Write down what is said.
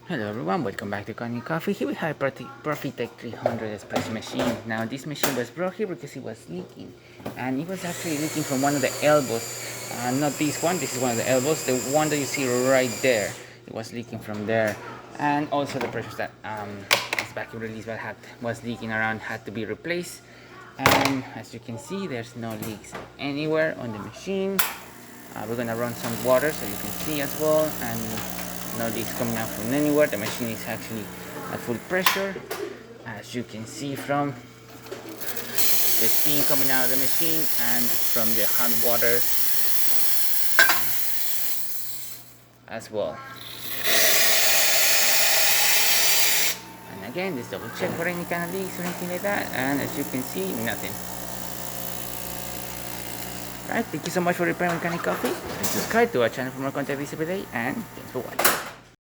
Hello everyone, welcome back to Connie Coffee. Here we have profitec 300 espresso machine. Now this machine was brought here because it was leaking, and it was actually leaking from one of the elbows. Not this one, this is one of the elbows, the one that you see right there. It was leaking from there, and also the pressure that this vacuum release valve was leaking around had to be replaced. And as you can see, there's no leaks anywhere on the machine. We're gonna run some water so you can see as well, and no leaks coming out from anywhere. The machine is actually at full pressure, as you can see from the steam coming out of the machine and from the hot water as well. And again, just double check for any kind of leaks or anything like that, and as you can see, nothing. Alright, thank you so much for repairing Mechanic Coffee. Subscribe to our channel for more content every day, and thanks for watching.